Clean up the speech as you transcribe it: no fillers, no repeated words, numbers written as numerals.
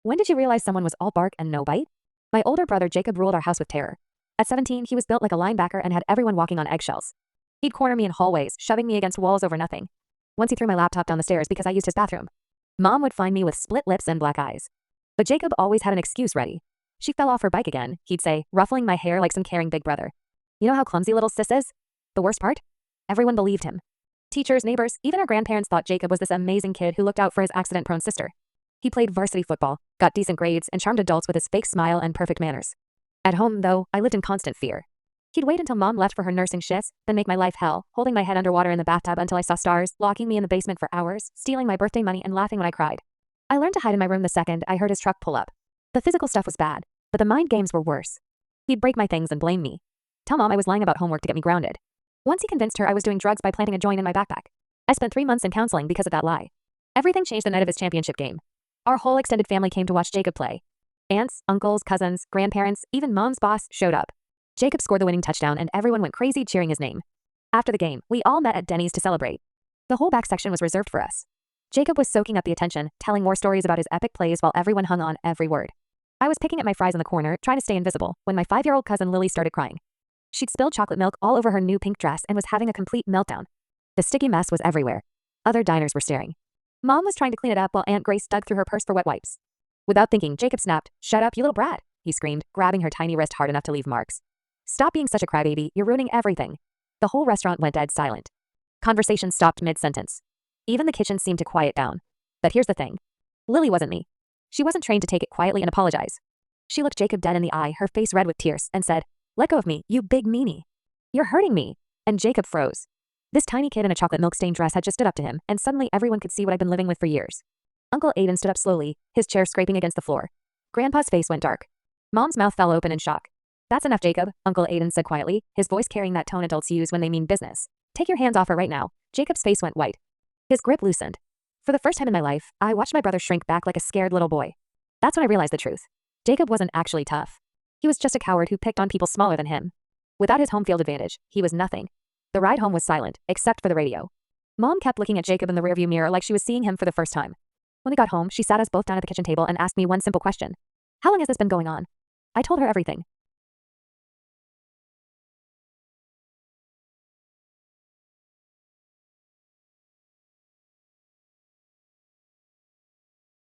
When did you realize someone was all bark and no bite? My older brother Jacob ruled our house with terror. At 17, he was built like a linebacker and had everyone walking on eggshells. He'd corner me in hallways, shoving me against walls over nothing. Once he threw my laptop down the stairs because I used his bathroom. Mom would find me with split lips and black eyes. But Jacob always had an excuse ready. She fell off her bike again, he'd say, ruffling my hair like some caring big brother. You know how clumsy little sis is? The worst part? Everyone believed him. Teachers, neighbors, even our grandparents thought Jacob was this amazing kid who looked out for his accident-prone sister. He played varsity football, got decent grades, and charmed adults with his fake smile and perfect manners. At home, though, I lived in constant fear. He'd wait until Mom left for her nursing shifts, then make my life hell, holding my head underwater in the bathtub until I saw stars, locking me in the basement for hours, stealing my birthday money and laughing when I cried. I learned to hide in my room the second I heard his truck pull up. The physical stuff was bad, but the mind games were worse. He'd break my things and blame me. Tell Mom I was lying about homework to get me grounded. Once he convinced her I was doing drugs by planting a joint in my backpack. I spent 3 months in counseling because of that lie. Everything changed the night of his championship game. Our whole extended family came to watch Jacob play. Aunts, uncles, cousins, grandparents, even Mom's boss showed up. Jacob scored the winning touchdown and everyone went crazy cheering his name. After the game, we all met at Denny's to celebrate. The whole back section was reserved for us. Jacob was soaking up the attention, telling more stories about his epic plays while everyone hung on every word. I was picking at my fries in the corner, trying to stay invisible, when my 5-year-old cousin Lily started crying. She'd spilled chocolate milk all over her new pink dress and was having a complete meltdown. The sticky mess was everywhere. Other diners were staring. Mom was trying to clean it up while Aunt Grace dug through her purse for wet wipes. Without thinking, Jacob snapped, "Shut up, you little brat," he screamed, grabbing her tiny wrist hard enough to leave marks. "Stop being such a crybaby, you're ruining everything." The whole restaurant went dead silent. Conversation stopped mid-sentence. Even the kitchen seemed to quiet down. But here's the thing. Lily wasn't me. She wasn't trained to take it quietly and apologize. She looked Jacob dead in the eye, her face red with tears, and said, "Let go of me, you big meanie. You're hurting me." And Jacob froze. This tiny kid in a chocolate milk-stained dress had just stood up to him, and suddenly everyone could see what I'd been living with for years. Uncle Aiden stood up slowly, his chair scraping against the floor. Grandpa's face went dark. Mom's mouth fell open in shock. "That's enough, Jacob," Uncle Aiden said quietly, his voice carrying that tone adults use when they mean business. "Take your hands off her right now." Jacob's face went white. His grip loosened. For the first time in my life, I watched my brother shrink back like a scared little boy. That's when I realized the truth. Jacob wasn't actually tough. He was just a coward who picked on people smaller than him. Without his home field advantage, he was nothing. The ride home was silent, except for the radio. Mom kept looking at Jacob in the rearview mirror like she was seeing him for the first time. When we got home, she sat us both down at the kitchen table and asked me one simple question. "How long has this been going on?" I told her everything.